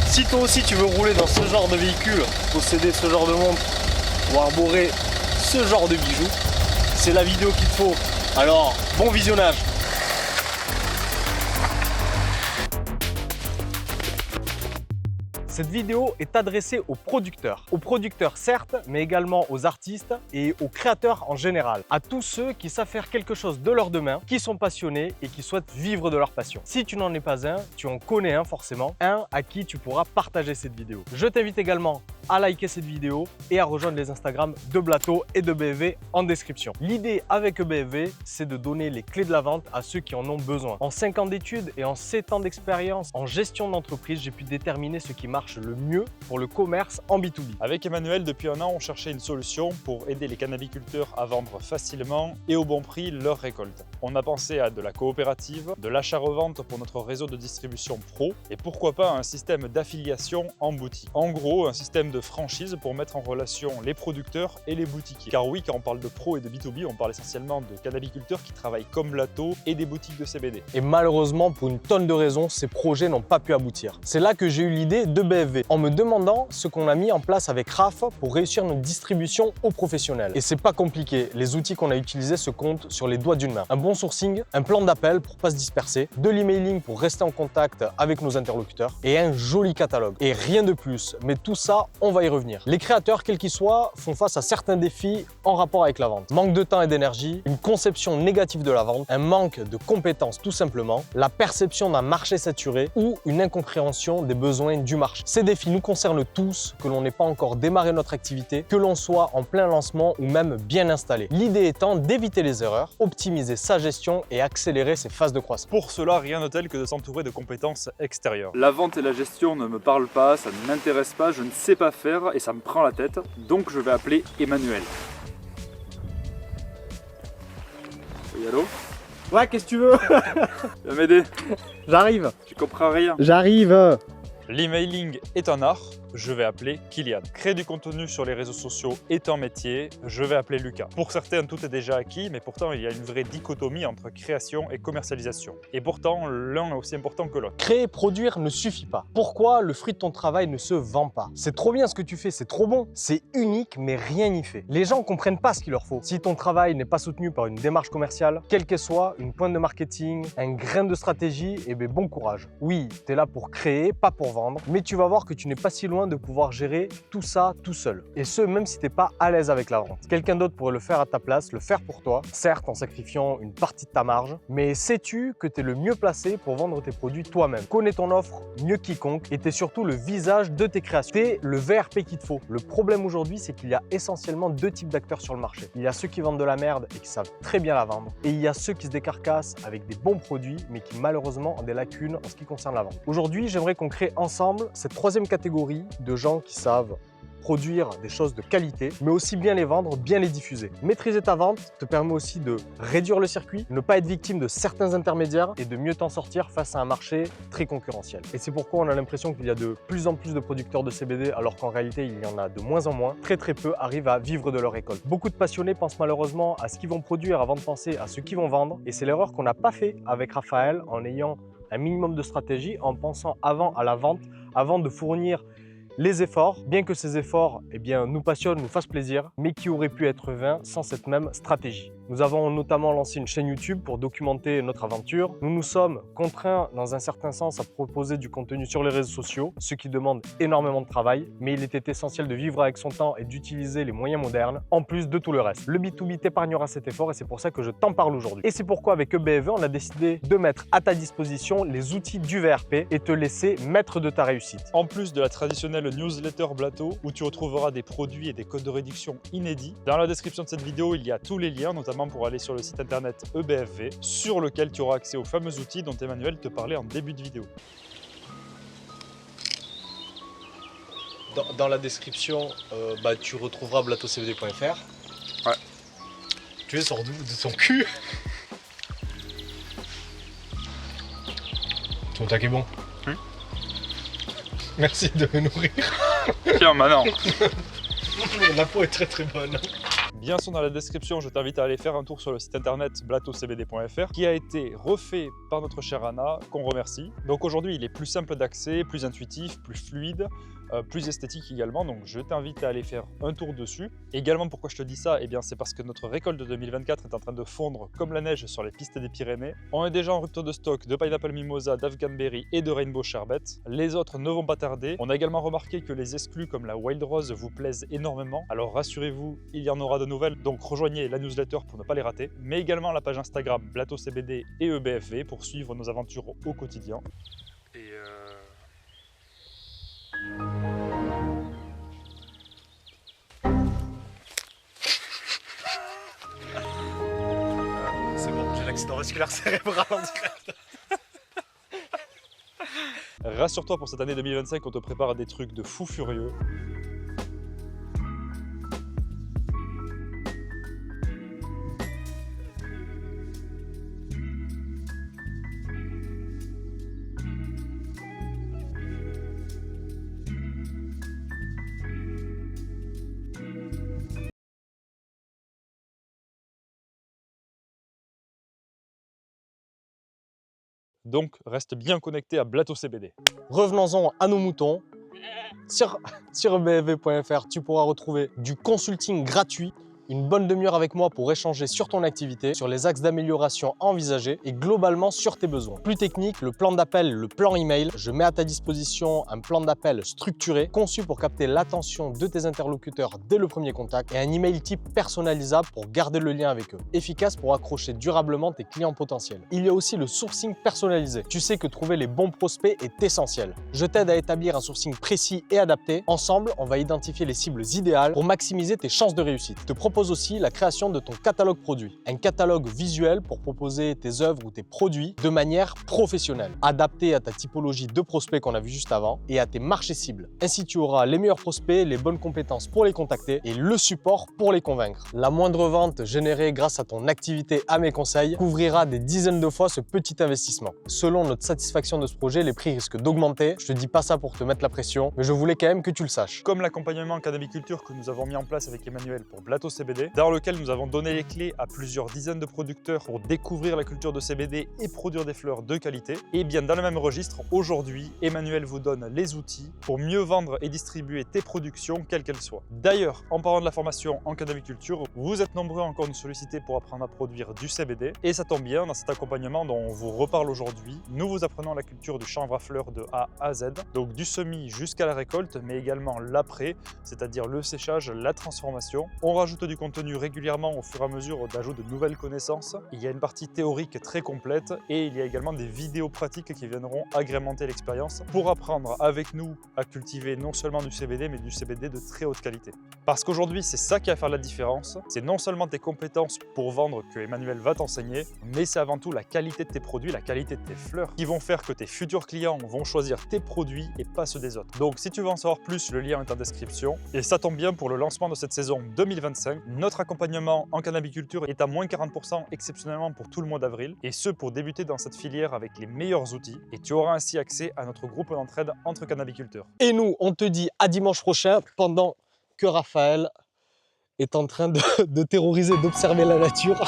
Si toi aussi tu veux rouler dans ce genre de véhicule, posséder ce genre de montre ou arborer ce genre de bijoux, c'est la vidéo qu'il te faut. Alors, bon visionnage. Cette vidéo est adressée aux producteurs certes, mais également aux artistes et aux créateurs en général, à tous ceux qui savent faire quelque chose de leurs deux mains, qui sont passionnés et qui souhaitent vivre de leur passion. Si tu n'en es pas un, tu en connais un forcément, un à qui tu pourras partager cette vidéo. Je t'invite également à liker cette vidéo et à rejoindre les Instagram de Blato et de BFV en description. L'idée avec BFV, c'est de donner les clés de la vente à ceux qui en ont besoin. En 5 ans d'études et en 7 ans d'expérience en gestion d'entreprise, j'ai pu déterminer ce qui marche le mieux pour le commerce en B2B. Avec Emmanuel, depuis un an, on cherchait une solution pour aider les cannabiculteurs à vendre facilement et au bon prix leurs récoltes. On a pensé à de la coopérative, de l'achat-revente pour notre réseau de distribution pro et pourquoi pas un système d'affiliation en boutique. En gros, un système de franchise pour mettre en relation les producteurs et les boutiquiers. Car oui, quand on parle de pro et de B2B, on parle essentiellement de cannabiculteurs qui travaillent comme Blato et des boutiques de CBD. Et malheureusement, pour une tonne de raisons, ces projets n'ont pas pu aboutir. C'est là que j'ai eu l'idée de BFV, en me demandant ce qu'on a mis en place avec RAF pour réussir notre distribution aux professionnels. Et c'est pas compliqué, les outils qu'on a utilisés se comptent sur les doigts d'une main. Un bon sourcing, un plan d'appel pour pas se disperser, de l'emailing pour rester en contact avec nos interlocuteurs et un joli catalogue. Et rien de plus, mais tout ça, on va y revenir. Les créateurs, quels qu'ils soient, font face à certains défis en rapport avec la vente. Manque de temps et d'énergie, une conception négative de la vente, un manque de compétences tout simplement, la perception d'un marché saturé ou une incompréhension des besoins du marché. Ces défis nous concernent tous, que l'on n'ait pas encore démarré notre activité, que l'on soit en plein lancement ou même bien installé. L'idée étant d'éviter les erreurs, optimiser sa gestion et accélérer ses phases de croissance. Pour cela, rien de tel que de s'entourer de compétences extérieures. La vente et la gestion ne me parlent pas, ça ne m'intéresse pas, je ne sais pas faire et ça me prend la tête, donc je vais appeler Emmanuel. Oui, allô? Ouais, qu'est-ce que tu veux? Viens m'aider. J'arrive. Tu comprends rien. J'arrive. L'emailing est un art, je vais appeler Kylian. Créer du contenu sur les réseaux sociaux est un métier, je vais appeler Lucas. Pour certains, tout est déjà acquis, mais pourtant, il y a une vraie dichotomie entre création et commercialisation. Et pourtant, l'un est aussi important que l'autre. Créer, produire ne suffit pas. Pourquoi le fruit de ton travail ne se vend pas? C'est trop bien ce que tu fais, c'est trop bon, c'est unique, mais rien n'y fait. Les gens ne comprennent pas ce qu'il leur faut. Si ton travail n'est pas soutenu par une démarche commerciale, quelle qu'elle soit, une pointe de marketing, un grain de stratégie, eh bien bon courage. Oui, tu es là pour créer, pas pour vendre, mais tu vas voir que tu n'es pas si loin de pouvoir gérer tout ça tout seul. Et ce, même si tu n'es pas à l'aise avec la vente. Quelqu'un d'autre pourrait le faire à ta place, le faire pour toi, certes en sacrifiant une partie de ta marge, mais sais-tu que tu es le mieux placé pour vendre tes produits toi-même? Connais ton offre mieux quiconque et tu es surtout le visage de tes créations. Tu es le VRP qu'il te faut. Le problème aujourd'hui, c'est qu'il y a essentiellement deux types d'acteurs sur le marché. Il y a ceux qui vendent de la merde et qui savent très bien la vendre, et il y a ceux qui se décarcassent avec des bons produits, mais qui malheureusement ont des lacunes en ce qui concerne la vente. Aujourd'hui, j'aimerais qu'on crée ensemble cette troisième catégorie de gens qui savent produire des choses de qualité, mais aussi bien les vendre, bien les diffuser. Maîtriser ta vente te permet aussi de réduire le circuit, ne pas être victime de certains intermédiaires et de mieux t'en sortir face à un marché très concurrentiel. Et c'est pourquoi on a l'impression qu'il y a de plus en plus de producteurs de CBD, alors qu'en réalité, il y en a de moins en moins. Très peu arrivent à vivre de leur récolte. Beaucoup de passionnés pensent malheureusement à ce qu'ils vont produire avant de penser à ce qu'ils vont vendre, et c'est l'erreur qu'on n'a pas fait avec Raphaël en ayant un minimum de stratégie, en pensant avant à la vente, avant de fournir les efforts, bien que ces efforts nous passionnent, nous fassent plaisir, mais qui auraient pu être vains sans cette même stratégie. Nous avons notamment lancé une chaîne YouTube pour documenter notre aventure. Nous nous sommes contraints dans un certain sens à proposer du contenu sur les réseaux sociaux, ce qui demande énormément de travail, mais il était essentiel de vivre avec son temps et d'utiliser les moyens modernes, en plus de tout le reste. Le B2B t'épargnera cet effort et c'est pour ça que je t'en parle aujourd'hui. Et c'est pourquoi avec BFV, on a décidé de mettre à ta disposition les outils du VRP et te laisser maître de ta réussite. En plus de la traditionnelle newsletter Blato, où tu retrouveras des produits et des codes de réduction inédits, dans la description de cette vidéo, il y a tous les liens, notamment pour aller sur le site internet EBFV, sur lequel tu auras accès aux fameux outils dont Emmanuel te parlait en début de vidéo. Dans la description, tu retrouveras blatocbd.fr. Ouais. Tu es sors d'où? De son cul? Ton tac est bon. Merci de me nourrir. Tiens, maintenant. La peau est très bonne. Bien sûr, dans la description, je t'invite à aller faire un tour sur le site internet blattocbd.fr qui a été refait par notre chère Anna, qu'on remercie. Donc aujourd'hui, il est plus simple d'accès, plus intuitif, plus fluide, plus esthétique également. Donc je t'invite à aller faire un tour dessus. Également, pourquoi je te dis ça? Eh bien, c'est parce que notre récolte de 2024 est en train de fondre comme la neige sur les pistes des Pyrénées. On est déjà en rupture de stock de Pineapple Mimosa, d'Afghan Berry et de Rainbow Sherbet. Les autres ne vont pas tarder. On a également remarqué que les exclus comme la Wild Rose vous plaisent énormément. Alors rassurez-vous, il y en aura de nouvelles. Donc rejoignez la newsletter pour ne pas les rater. Mais également la page Instagram blattocbd et EBFV pour suivre nos aventures au quotidien. Et C'est bon, j'ai l'accident vasculaire cérébral en direct. rassure-toi, pour cette année 2025, on te prépare des trucs de fou furieux. Donc reste bien connecté à blattocbd. Revenons-en à nos moutons. Sur ebfv.fr, tu pourras retrouver du consulting gratuit, une bonne demi-heure avec moi pour échanger sur ton activité, sur les axes d'amélioration envisagés et globalement sur tes besoins. Plus technique, le plan d'appel, le plan email, je mets à ta disposition un plan d'appel structuré, conçu pour capter l'attention de tes interlocuteurs dès le premier contact et un email type personnalisable pour garder le lien avec eux, efficace pour accrocher durablement tes clients potentiels. Il y a aussi le sourcing personnalisé. Tu sais que trouver les bons prospects est essentiel. Je t'aide à établir un sourcing précis et adapté. Ensemble, on va identifier les cibles idéales pour maximiser tes chances de réussite. Je te propose aussi la création de ton catalogue produit. Un catalogue visuel pour proposer tes œuvres ou tes produits de manière professionnelle, adapté à ta typologie de prospects qu'on a vu juste avant et à tes marchés cibles. Ainsi, tu auras les meilleurs prospects, les bonnes compétences pour les contacter et le support pour les convaincre. La moindre vente générée grâce à ton activité à mes conseils couvrira des dizaines de fois ce petit investissement. Selon notre satisfaction de ce projet, les prix risquent d'augmenter. Je te dis pas ça pour te mettre la pression, mais je voulais quand même que tu le saches. Comme l'accompagnement cannabiculture que nous avons mis en place avec Emmanuel pour blattocbd, dans lequel nous avons donné les clés à plusieurs dizaines de producteurs pour découvrir la culture de CBD et produire des fleurs de qualité. Et bien dans le même registre, aujourd'hui, Emmanuel vous donne les outils pour mieux vendre et distribuer tes productions, quelles qu'elles soient. D'ailleurs, en parlant de la formation en cannabiculture, vous êtes nombreux à encore nous solliciter pour apprendre à produire du CBD. Et ça tombe bien, dans cet accompagnement dont on vous reparle aujourd'hui, nous vous apprenons la culture du chanvre à fleurs de A à Z, donc du semis jusqu'à la récolte, mais également l'après, c'est-à-dire le séchage, la transformation. On rajoute du contenu régulièrement au fur et à mesure d'ajout de nouvelles connaissances. Il y a une partie théorique très complète et il y a également des vidéos pratiques qui viendront agrémenter l'expérience pour apprendre avec nous à cultiver non seulement du CBD, mais du CBD de très haute qualité. Parce qu'aujourd'hui, c'est ça qui va faire la différence. C'est non seulement tes compétences pour vendre que Emmanuel va t'enseigner, mais c'est avant tout la qualité de tes produits, la qualité de tes fleurs qui vont faire que tes futurs clients vont choisir tes produits et pas ceux des autres. Donc si tu veux en savoir plus, le lien est en description. Et ça tombe bien, pour le lancement de cette saison 2025, notre accompagnement en cannabiculture est à moins 40% exceptionnellement pour tout le mois d'avril, et ce pour débuter dans cette filière avec les meilleurs outils, et tu auras ainsi accès à notre groupe d'entraide entre cannabiculteurs. Et nous, on te dit à dimanche prochain pendant que Raphaël est en train de terroriser, d'observer la nature.